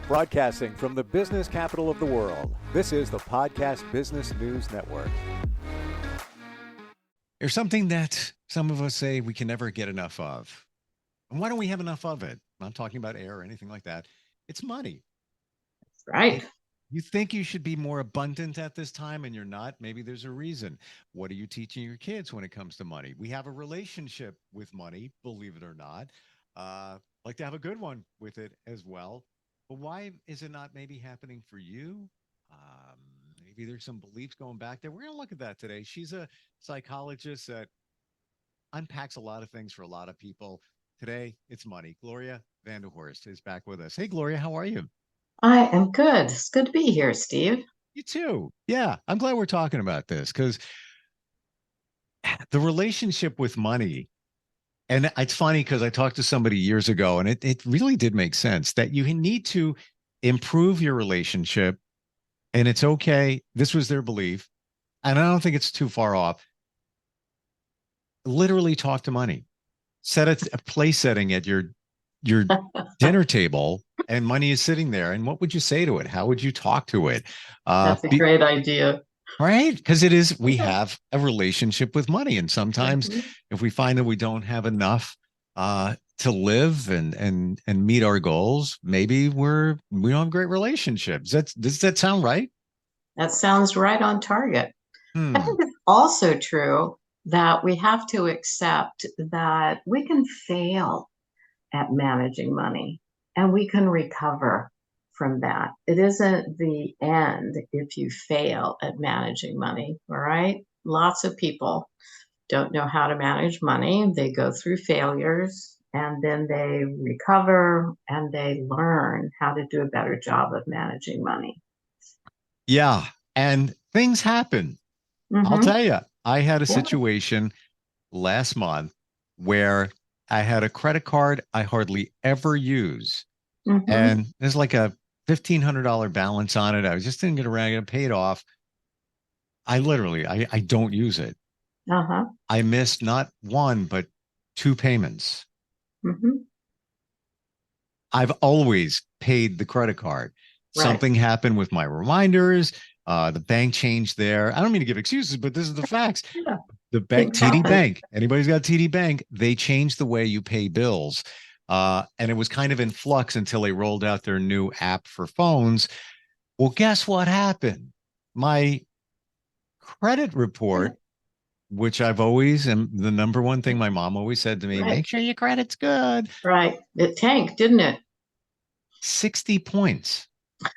Broadcasting from the business capital of the world, this is the Podcast Business News Network. There's something that some of us say we can never get enough of. And why don't we have enough of it? I'm not talking about air or anything like that. It's money. That's right. You think you should be more abundant at this time and you're not. Maybe there's a reason. What are you teaching your kids when it comes to money? We have a relationship with money, believe it or not. Like to have a good one with it as well. But why is it not maybe happening for you? Maybe there's some beliefs going back there. We're going to look at that today. She's a psychologist that unpacks a lot of things for a lot of people. Today, it's money. Gloria Vanderhorst is back with us. Hey, Gloria, how are you? I am good. It's good to be here, Steve. You too. Yeah, I'm glad we're talking about this because the relationship with money, and it's funny because I talked to somebody years ago and it really did make sense that you need to improve your relationship. And it's okay. This was their belief. And I don't think it's too far off. Literally talk to money. Set a place setting at your dinner table and money is sitting there. And what would you say to it? How would you talk to it? That's a great idea. Right? Because it is, we have a relationship with money. And sometimes if we find that we don't have enough to live and meet our goals, maybe we don't have great relationships. Does that sound right? That sounds right on target. I think it's also true that we have to accept that we can fail at managing money and we can recover from that. It isn't the end if you fail at managing money, all right? Lots of people don't know how to manage money. They go through failures and then they recover and they learn how to do a better job of managing money. Yeah. And things happen. I'll tell you, I had a situation last month where I had a credit card I hardly ever use. And there's like a $1,500 balance on it. I was just didn't get around to pay it off. I don't use it. I missed not one, but two payments. I've always paid the credit card. Right. Something happened with my reminders. The bank changed there. I don't mean to give excuses, but this is the facts. Yeah. The bank, TD Bank, anybody's got TD Bank, they changed the way you pay bills. And it was kind of in flux until they rolled out their new app for phones. Well, guess what happened? My credit report, which I've always, and the number one thing my mom always said to me, make sure your credit's good. Right. It tanked, didn't it? 60 points.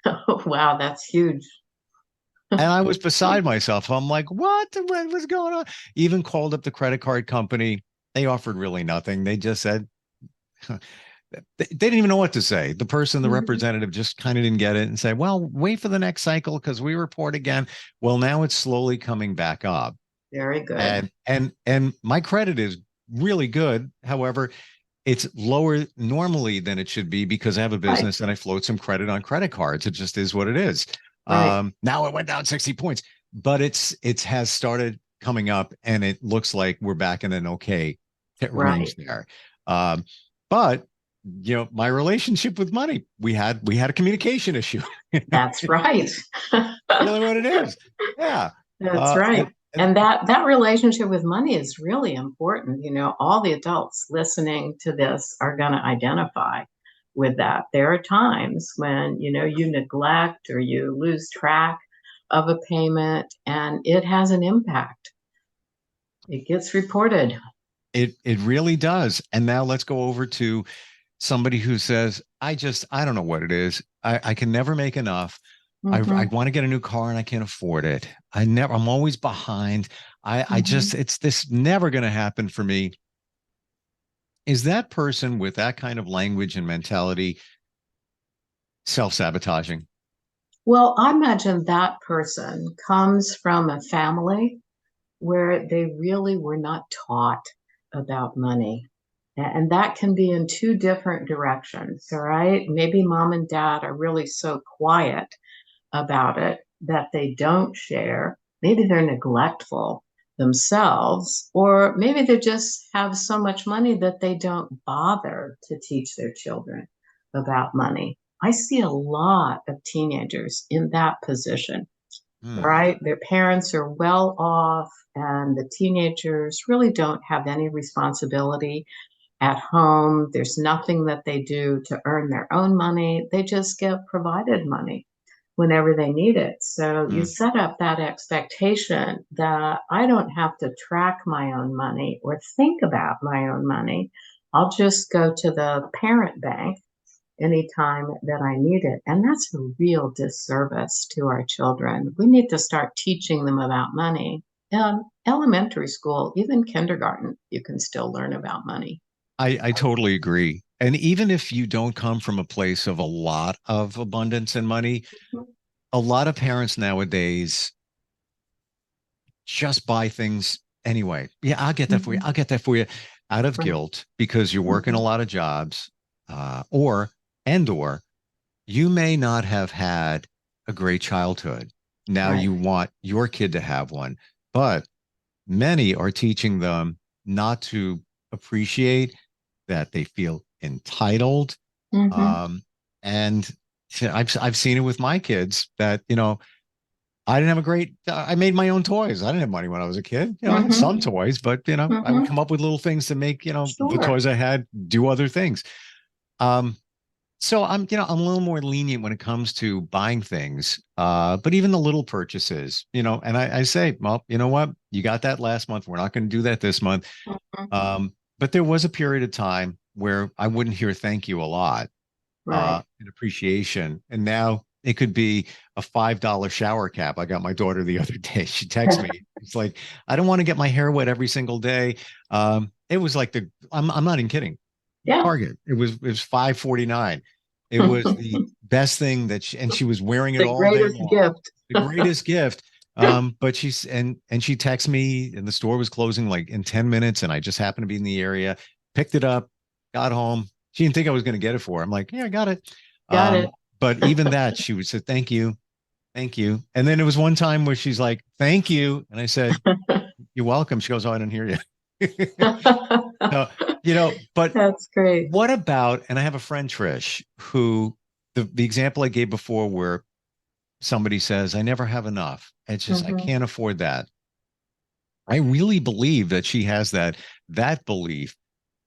Oh, wow. That's huge. And I was beside myself. I'm like, what was going on? Even called up the credit card company. They offered really nothing. They just said, they didn't even know what to say. The person, the representative just kind of didn't get it and say, well, wait for the next cycle because we report again. Well, now it's slowly coming back up. Very good. And my credit is really good. However, it's lower normally than it should be because I have a business and I float some credit on credit cards. It just is what it is. Right. Now it went down 60 points, but it has started coming up and it looks like we're back in an okay range there. But you know, my relationship with money, we had a communication issue. That's right. Really what it is. Yeah. That's right. And that relationship with money is really important. You know, all the adults listening to this are going to identify with that. There are times when, you know, you neglect or you lose track of a payment and it has an impact. It gets reported. It really does. And now let's go over to somebody who says, I don't know what it is. I can never make enough. I want to get a new car and I can't afford it. I'm always behind. It's this never going to happen for me. Is that person with that kind of language and mentality self-sabotaging? Well, I imagine that person comes from a family where they really were not taught about money. And that can be in two different directions, all right? Maybe mom and dad are really so quiet about it that they don't share. Maybe they're neglectful themselves, or maybe they just have so much money that they don't bother to teach their children about money. I see a lot of teenagers in that position, Hmm. right? Their parents are well off, and the teenagers really don't have any responsibility at home. There's nothing that they do to earn their own money. They just get provided money whenever they need it. So you Hmm. set up that expectation that I don't have to track my own money or think about my own money. I'll just go to the parent bank anytime that I need it. And that's a real disservice to our children. We need to start teaching them about money. Elementary school, even kindergarten, you can still learn about money. I totally agree. And even if you don't come from a place of a lot of abundance and money, a lot of parents nowadays just buy things anyway. Yeah, I'll get that for you. Mhm. I'll get that for you out of Right. guilt because you're working a Mhm. lot of jobs, or you may not have had a great childhood. Now Right. you want your kid to have one, but many are teaching them not to appreciate that they feel entitled. Mhm. Um, and I've seen it with my kids that, I didn't have a great, I made my own toys. I didn't have money when I was a kid. I had some Mhm. toys, but, I would Mhm. come up with little things to make, the Sure. toys I had do other things. Um, so I'm a little more lenient when it comes to buying things. But even the little purchases, and I say, well, you know what? You got that last month. We're not going to do that this month. Mhm. But there was a period of time where I wouldn't hear thank you a lot, Right. in appreciation. And now it could be a $5 shower cap. I got my daughter the other day. She texted me. It's like, I don't want to get my hair wet every single day. It was like I'm not even kidding. Yeah. Target. It was 5.49. It was the best thing and she was wearing it The all day greatest long. gift. The greatest gift. But she texted me and the store was closing like in 10 minutes and I just happened to be in the area, picked it up, got home. She didn't think I was going to get it for her. I'm like, yeah, I got it. Got it. But even that, she would say, thank you, thank you. And then there was one time where she's like, thank you. And I said, you're welcome. She goes, oh, I didn't hear you. No, but That's great. what about, and I have a friend, Trish, who the example I gave before where somebody says, I never have enough. It's just, I Mhm. can't afford that. I really believe that she has that belief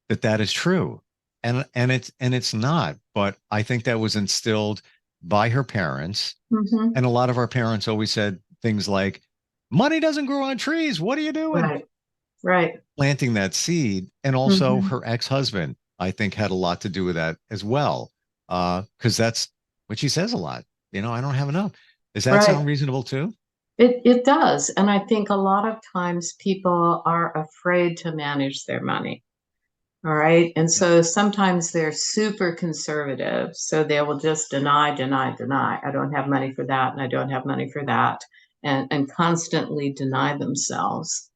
that is true. And it's not, but I think that was instilled by her parents. Mhm. And a lot of our parents always said things like, money doesn't grow on trees. What are you doing? Right. Right. Planting that seed. And also Mhm. her ex-husband, I think, had a lot to do with that as well. Because that's what she says a lot. I don't have enough. Does that Right. sound reasonable too? It does. And I think a lot of times people are afraid to manage their money. All right. And Yeah. so sometimes they're super conservative. So they will just deny, deny, deny. I don't have money for that, and I don't have money for that, and constantly deny themselves.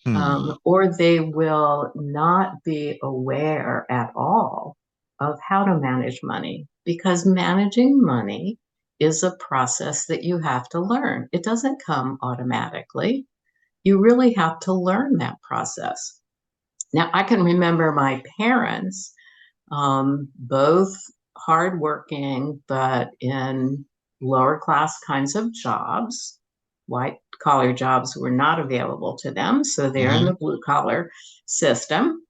Hmm. Or they will not be aware at all of how to manage money, because managing money is a process that you have to learn. It doesn't come automatically. You really have to learn that process. Now, I can remember my parents, both hardworking, but in lower class kinds of jobs. White collar jobs were not available to them, so they're in Hmm. the blue collar system.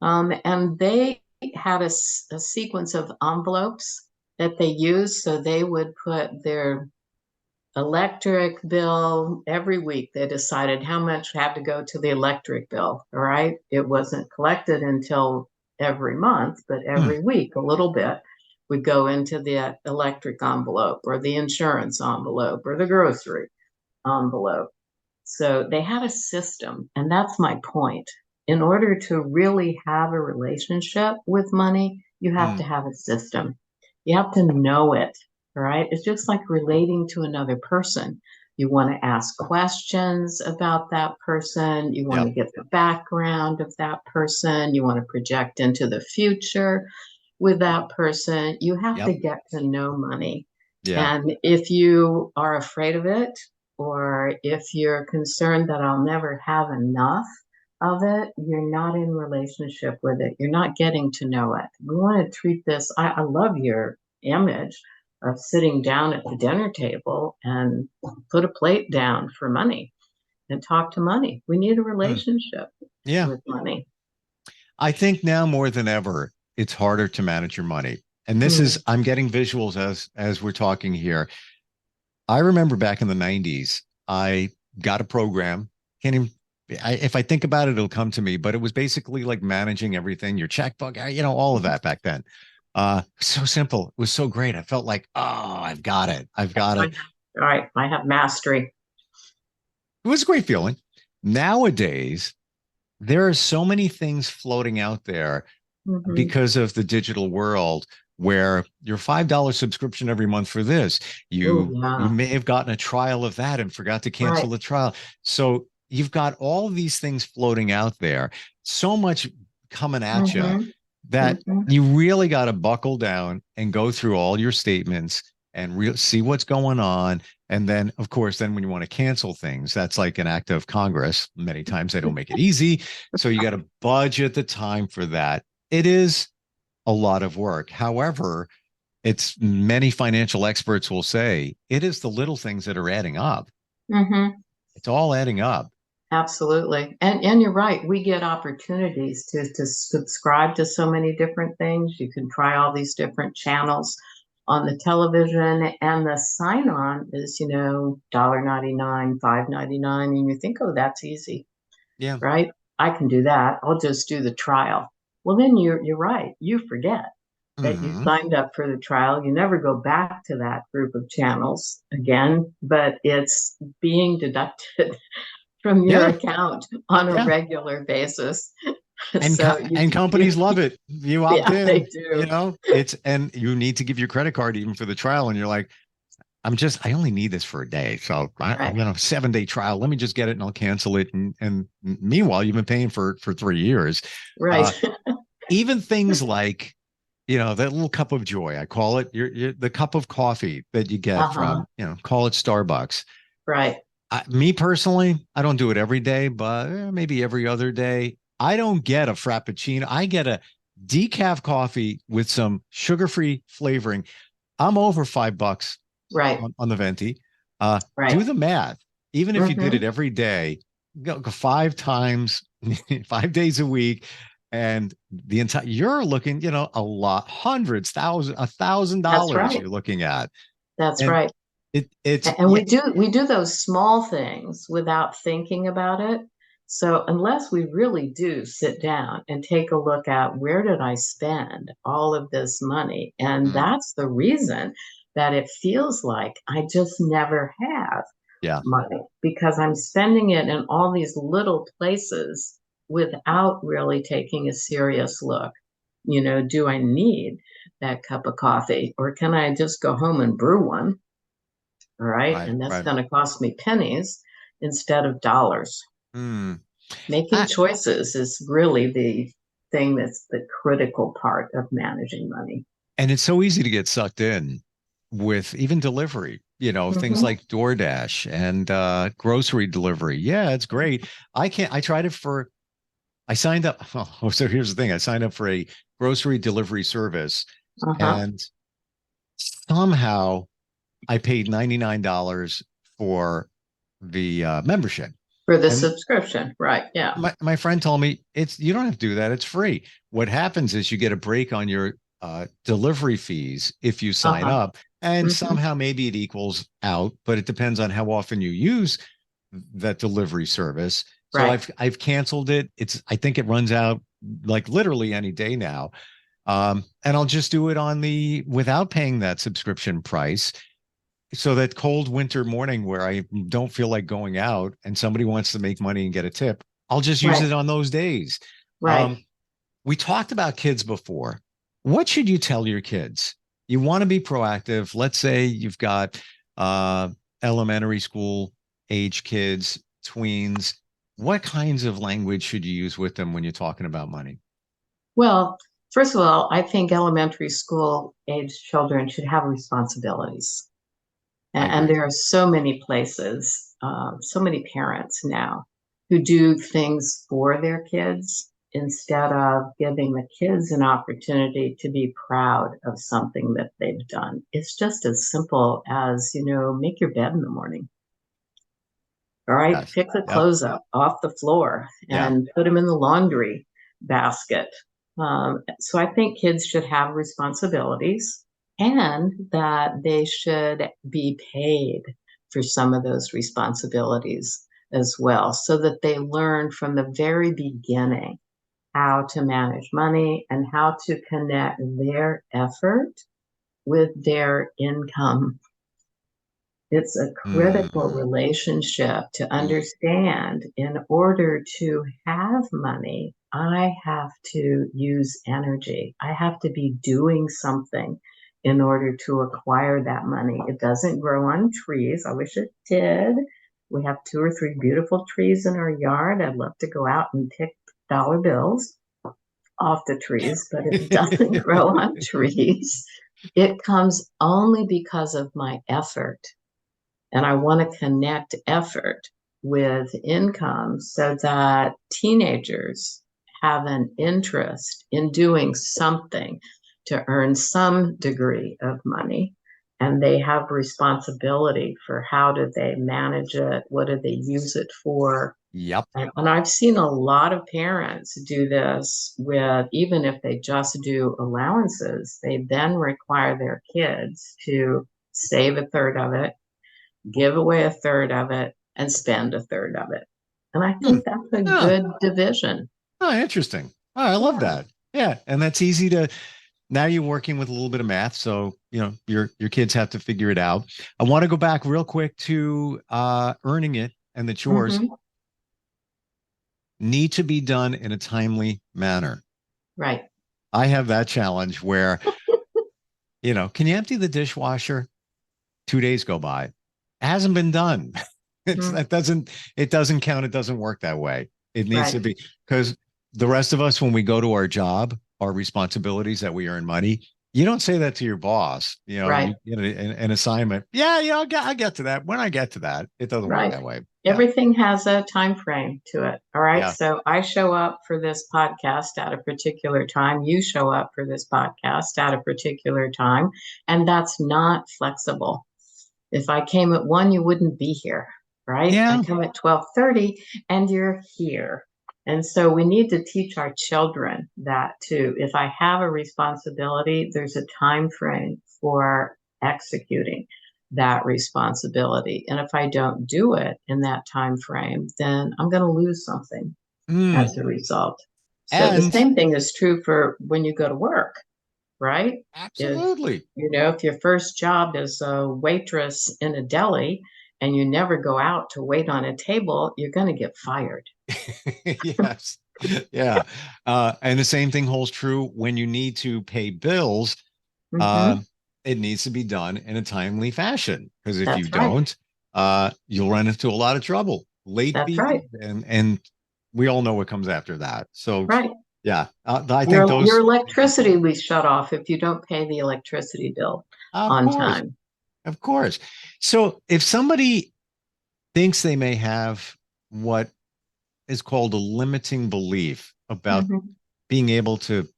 And they had a sequence of envelopes that they used. So they would put their electric bill every week. They decided how much had to go to the electric bill. All right. It wasn't collected until every month, but Hmm. every week a little bit would go into the electric envelope or the insurance envelope or the grocery envelope. So they had a system, and that's my point. In order to really have a relationship with money, you have to Hmm. have a system. You have to know it, right? It's just like relating to another person. You want to ask questions about that person. You want to Yep. get the background of that person. You want to project into the future with that person. You have to Yep. get to know money. Yeah. And if you are afraid of it, or if you're concerned that I'll never have enough of it, you're not in relationship with it. You're not getting to know it. We want to treat this. I love your image of sitting down at the dinner table and put a plate down for money and talk to money. We need a relationship Yeah. with money. I think now more than ever, it's harder to manage your money. And this is, I'm getting visuals as we're talking here. I remember back in the 90s, I got a program. Can't even, if I think about it, it'll come to me, but it was basically like managing everything, your checkbook, all of that back then. So simple. It was so great. I felt like, oh, I've got it. I've got it. All right. I have mastery. It was a great feeling. Nowadays, there are so many things floating out there because of the digital world where your $5 subscription every month for this, you may have gotten a trial of that and forgot to cancel the trial. So you've got all of these things floating out there, so much coming at you that you really got to buckle down and go through all your statements and see what's going on. And then, of course, then when you want to cancel things, that's like an act of Congress. Many times they don't make it easy. So you got to budget the time for that. It is a lot of work. However, it's many financial experts will say it is the little things that are adding up. It's all adding up. Absolutely. And you're right. We get opportunities to subscribe to so many different things. You can try all these different channels on the television, and the sign on is, $1.99, $5.99. And you think, oh, that's easy. Yeah. Right. I can do that. I'll just do the trial. Well, then you're right. You forget that you signed up for the trial. You never go back to that group of channels again, but it's being deducted from your account on a regular basis. And, and companies love it. You opt in, they do. And you need to give your credit card even for the trial. And you're like, I only need this for a day. So I'm going to 7-day trial. Let me just get it and I'll cancel it. And meanwhile, you've been paying for 3 years. Right. Even things like, that little cup of joy, I call it the cup of coffee that you get from, call it Starbucks. Right. Me personally, I don't do it every day, but maybe every other day. I don't get a Frappuccino. I get a decaf coffee with some sugar-free flavoring. I'm over $5 on the venti. Do the math. Even if you did it every day, go 5 times, 5 days a week, and the entire you're looking, a lot, hundreds, thousands, $1,000 you're looking at. That's right. We do those small things without thinking about it. So unless we really do sit down and take a look at where did I spend all of this money, and that's the reason that it feels like I just never have money, because I'm spending it in all these little places without really taking a serious look. Do I need that cup of coffee, or can I just go home and brew one? All right. And that's going to cost me pennies instead of dollars. Making choices is really the thing that's the critical part of managing money. And it's so easy to get sucked in with even delivery, things like DoorDash and grocery delivery. Yeah, it's great. I signed up. Oh, so here's the thing. I signed up for a grocery delivery service and somehow I paid $99 for the membership. For the subscription, right? Yeah. My friend told me you don't have to do that. It's free. What happens is you get a break on your delivery fees if you sign up, and somehow maybe it equals out, but it depends on how often you use that delivery service. So I've canceled it. I think it runs out like literally any day now. And I'll just do it without paying that subscription price. So that cold winter morning where I don't feel like going out and somebody wants to make money and get a tip, I'll just use it on those days. We talked about kids before. What should you tell your kids? You want to be proactive. Let's say you've got elementary school age kids, tweens. What kinds of language should you use with them when you're talking about money? Well, first of all, I think elementary school age children should have responsibilities. And there are so many places, so many parents now who do things for their kids instead of giving the kids an opportunity to be proud of something that they've done. It's just as simple as, make your bed in the morning. All right, Yes. pick the Yep. clothes up off the floor Yeah. and put them in the laundry basket. So I think kids should have responsibilities and that they should be paid for some of those responsibilities as well, so that they learn from the very beginning how to manage money and how to connect their effort with their income. It's a critical Mm. relationship to understand. In order to have money, I have to use energy. I have to be doing something in order to acquire that money. It doesn't grow on trees. I wish it did. We have 2 or 3 beautiful trees in our yard. I'd love to go out and pick dollar bills off the trees, but it doesn't grow on trees. It comes only because of my effort. And I want to connect effort with income so that teenagers have an interest in doing something to earn some degree of money. And they have responsibility for how do they manage it? What do they use it for? Yep. And I've seen a lot of parents do this with, even if they just do allowances, they then require their kids to save a third of it, give away a third of it, and spend a third of it. And I Hmm. think that's a Oh, good division. oh, interesting. Oh, I love Yeah. that. Yeah. And that's easy to, now you're working with a little bit of math. So, your kids have to figure it out. I want to go back real quick to earning it and the chores Hmm. need to be done in a timely manner. Right. I have that challenge where, can you empty the dishwasher? 2 days go by. It hasn't been done. Mm. It doesn't count. It doesn't work that way. It needs Right. to be, because the rest of us, when we go to our job, our responsibilities that we earn money, you don't say that to your boss. Right. You know, an assignment. Yeah, I get to that. When I get to that, it doesn't work Right. that way. Yeah. Everything has a time frame to it. All right. Yeah. So I show up for this podcast at a particular time. You show up for this podcast at a particular time. And that's not flexible. If I came at 1, you wouldn't be here, right? I Yeah. come at 12:30 and you're here. And so we need to teach our children that too. If I have a responsibility, there's a time frame for executing that responsibility. And if I don't do it in that time frame, then I'm going to lose something Mm. as a result. So the And same thing is true for when you go to work, right? absolutely. If your first job is a waitress in a deli and you never go out to wait on a table, you're going to get fired. Yes. Yeah. And the same thing holds true when you need to pay bills. Hmm. Uh, it needs to be done in a timely fashion, because if you That's right. don't, you'll run into a lot of trouble. Late That's fees, right. and we all know what comes after that. So, Right. yeah, I think Your those, electricity will shut off if you don't pay the electricity bill of on course, time. of course. So, if somebody thinks they may have what is called a limiting belief about Hmm. being able to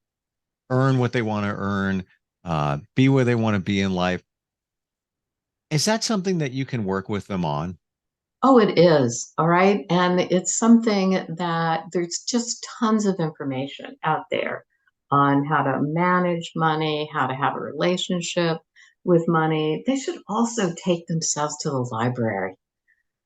earn what they want to earn, be where they want to be in life, is that something that you can work with them on? Oh, it is. All right. And it's something that there's just tons of information out there on how to manage money, how to have a relationship with money. They should also take themselves to the library,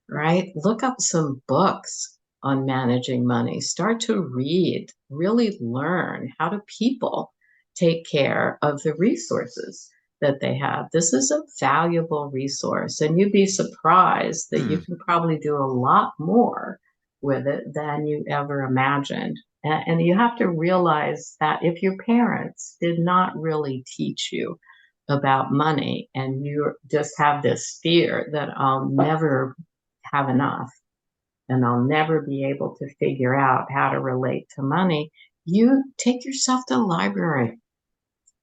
right? Look up some books on managing money. Start to read, really learn how do people take care of the resources that they have. This is a valuable resource, and you'd be surprised that you Hmm. can probably do a lot more with it than you ever imagined. And you have to realize that if your parents did not really teach you about money and you just have this fear that I'll never have enough and I'll never be able to figure out how to relate to money, you take yourself to the library,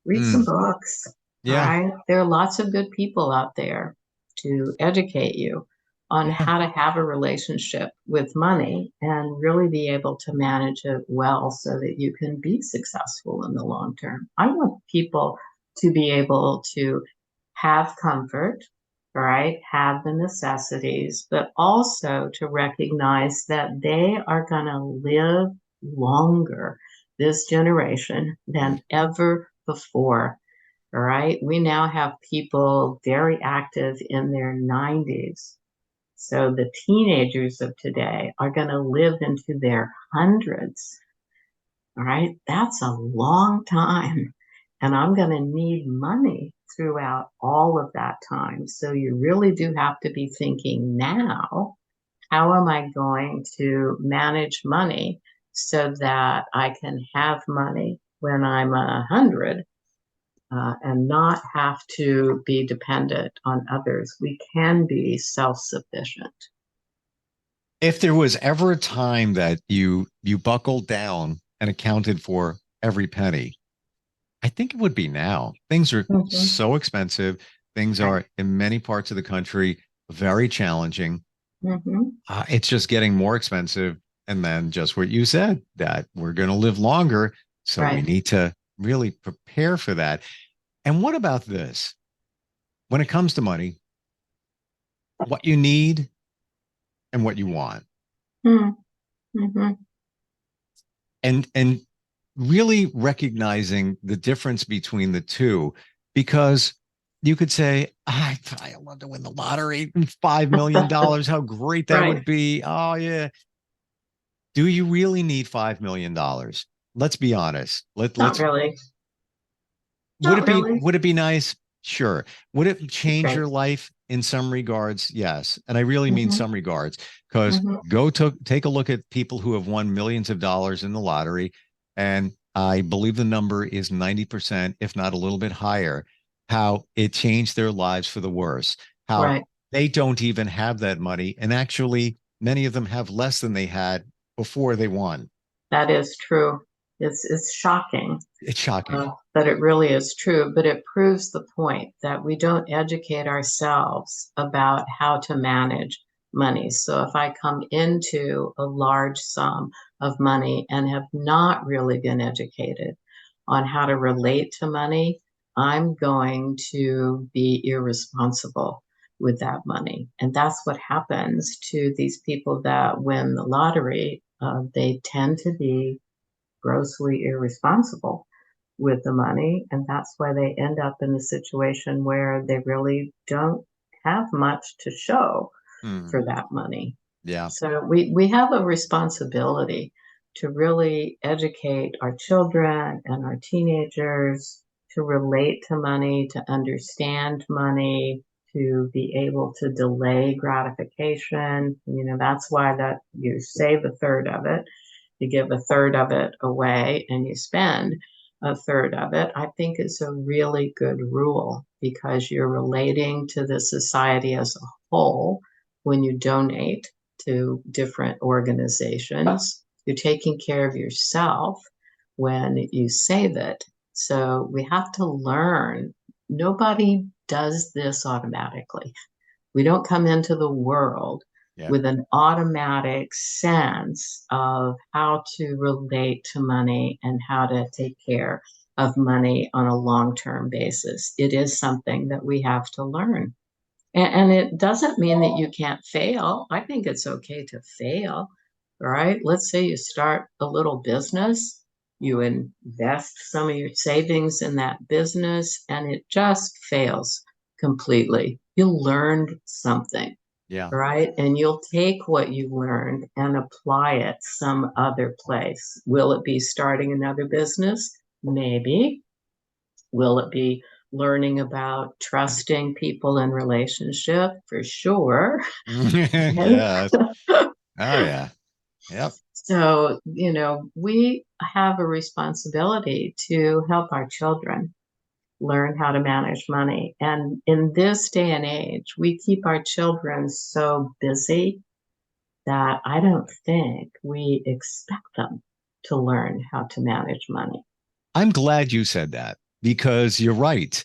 read Hmm. some books. All Yeah. right. There are lots of good people out there to educate you on Yeah. how to have a relationship with money and really be able to manage it well so that you can be successful in the long term. I want people to be able to have comfort, right? Have the necessities, but also to recognize that they are going to live longer, this generation, than ever before. All right. We now have people very active in their 90s. So the teenagers of today are going to live into their hundreds. All right. That's a long time. And I'm going to need money throughout all of that time. So you really do have to be thinking now, how am I going to manage money so that I can have money when I'm 100 and not have to be dependent on others? We can be self-sufficient. If there was ever a time that you buckled down and accounted for every penny, I think it would be now. Things are Mhm. so expensive. Things Right. are in many parts of the country very challenging. Mhm. It's just getting more expensive. And then just what you said, that we're going to live longer. So we Right. need to really prepare for that. And what about this? When it comes to money, what you need and what you want. Mm-hmm. And really recognizing the difference between the two, because you could say, I love to win the lottery, $5 million. How great that Right. would be. Oh, yeah. Do you really need $5 million? Let's be honest. Not Let's really. would Not it be really. would it be nice? Sure. Would it change Right. your life in some regards? Yes. And I really mean Mm-hmm. some regards, because Mm-hmm. go to take a look at people who have won millions of dollars in the lottery. And I believe the number is 90%, if not a little bit higher, how it changed their lives for the worse, how Right. they don't even have that money. And actually, many of them have less than they had before they won. That is true. It's shocking, It's shocking. but it really is true. But it proves the point that we don't educate ourselves about how to manage money. So if I come into a large sum of money and have not really been educated on how to relate to money, I'm going to be irresponsible with that money. And that's what happens to these people that win the lottery. They tend to be grossly irresponsible with the money. And that's why they end up in a situation where they really don't have much to show Hmm. for that money. Yeah. So we have a responsibility to really educate our children and our teenagers to relate to money, to understand money, to be able to delay gratification. You know, that's why that you save a third of it, you give a third of it away, and you spend a third of it. I think it's a really good rule because you're relating to the society as a whole when you donate to different organizations. You're taking care of yourself when you save it. So we have to learn. Nobody does this automatically. We don't come into the world Yeah. with an automatic sense of how to relate to money and how to take care of money on a long-term basis. It is something that we have to learn. And it doesn't mean that you can't fail. I think it's okay to fail, right? Let's say you start a little business, you invest some of your savings in that business, and it just fails completely. You learned something, Yeah. right? And you'll take what you learned and apply it some other place. Will it be starting another business? Maybe. Will it be learning about trusting people in relationship? For sure. Right? Yes. Oh, yeah. Yep. So, you know, we have a responsibility to help our children learn how to manage money. And in this day and age, we keep our children so busy that I don't think we expect them to learn how to manage money. I'm glad you said that, because you're right.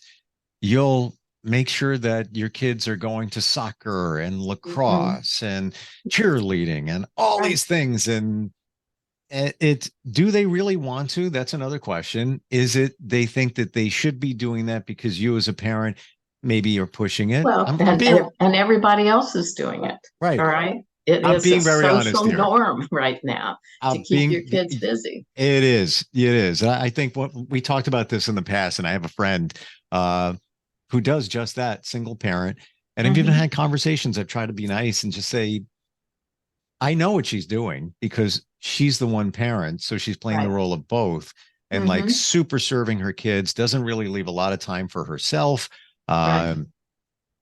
You'll make sure that your kids are going to soccer and Mhm. lacrosse and cheerleading and all Right. these things. And do they really want to? That's another question. Is it they think that they should be doing that because you as a parent maybe are pushing it? Well, I'm being and everybody else is doing it. right. All right. It I'm is a being very honest social here. norm right now to I'm keep your being kids busy. It is. It is. I think what we talked about this in the past, and I have a friend uh, who does just that, single parent. And I've even Mhm. had conversations. I've tried to be nice and just say, I know what she's doing because she's the one parent. So she's playing the Right. role of both and like Hmm. super serving her kids, doesn't really leave a lot of time for herself. Right. Um,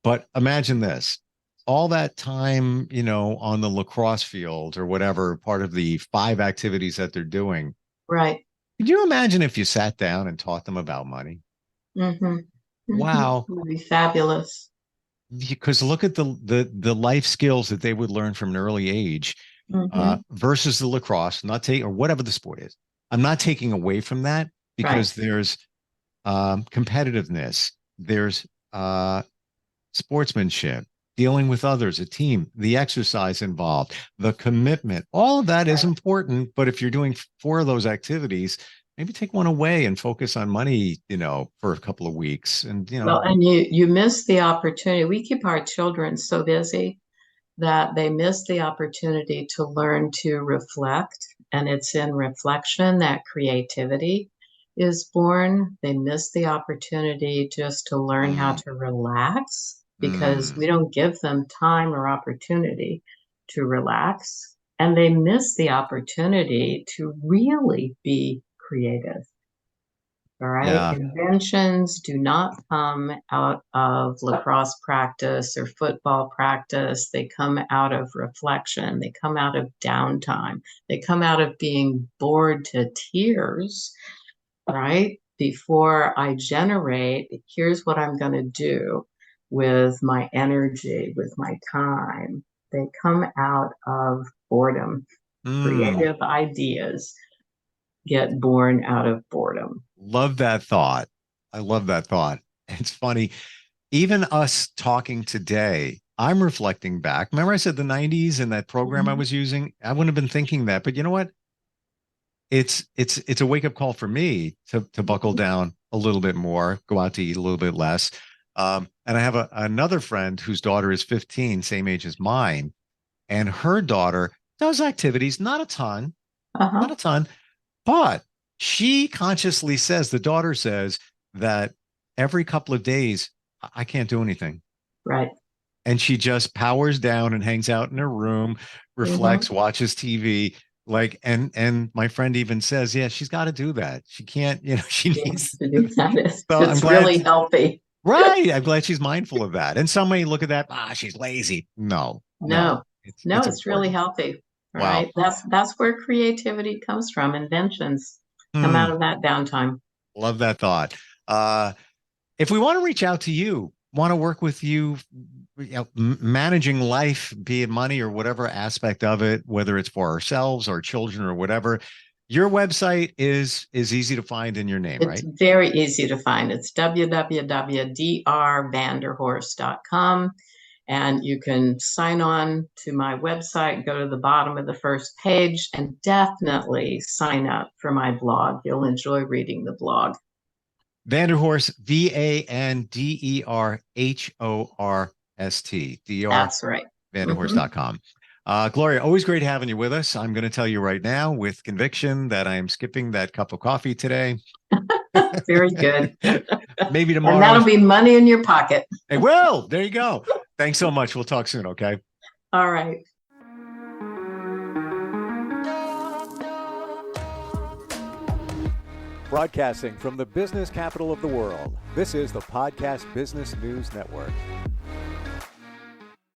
but imagine this all that time, on the lacrosse field or whatever, part of the 5 activities that they're doing. Right. Could you imagine if you sat down and taught them about money? Hmm. Hmm. Wow. It would be fabulous. Because look at the life skills that they would learn from an early age Hmm. versus the lacrosse, not take or whatever the sport is. I'm not taking away from that Right. because there's competitiveness, there's sportsmanship, dealing with others, a team, the exercise involved, the commitment. All of that is Right. important. But if you're doing 4 of those activities, maybe take one away and focus on money, for a couple of weeks. And, Well, and you miss the opportunity. We keep our children so busy that they miss the opportunity to learn to reflect. And it's in reflection that creativity is born. They miss the opportunity just to learn how mm, to relax because mm, we don't give them time or opportunity to relax. And they miss the opportunity to really be creative. All right. yeah. Inventions do not come out of lacrosse practice or football practice. They come out of reflection. They come out of downtime. They come out of being bored to tears, right? Before I generate, here's what I'm going to do with my energy, with my time. They come out of boredom. Mm, Creative ideas get born out of boredom. love that thought. I love that thought. It's funny. Even us talking today, I'm reflecting back. Remember, I said the 90s and that program I Mhm. was using? I wouldn't have been thinking that. But you know what? It's a wake up call for me to buckle down a little bit more, go out to eat a little bit less. And I have another friend whose daughter is 15, same age as mine, and her daughter does activities, not a ton, not Uh-huh. a ton, but she consciously says, the daughter says that every couple of days, I can't do anything. Right. And she just powers down and hangs out in her room, Mhm. reflects, watches TV. Like, and my friend even says, yeah, she's got to do that. She can't, she She needs. has to do that. So I'm It's glad, really healthy. right? I'm glad she's mindful of that. And some may look at that, she's lazy. No, no, No, no, it's it's really important. healthy. All Wow. right. That's where creativity comes from. Inventions come out Hmm. of that downtime. Love that thought. Uh, if we want to reach out to you, want to work with you, managing life, be it money or whatever aspect of it, whether it's for ourselves or children or whatever, your website is easy to find in your name, It's right? very easy to find. It's www.drvanderhorst.com. And you can sign on to my website, go to the bottom of the first page, and definitely sign up for my blog. You'll enjoy reading the blog. Vanderhorst, Vanderhorst, That's right. Hmm. Vanderhorst.com. Gloria, always great having you with us. I'm going to tell you right now with conviction that I am skipping that cup of coffee today. Very good. Maybe And tomorrow. that'll be money in your pocket. Hey, well, there you go. Thanks so much. We'll talk soon. Okay. All right. Broadcasting from the business capital of the world, this is the Podcast Business News Network.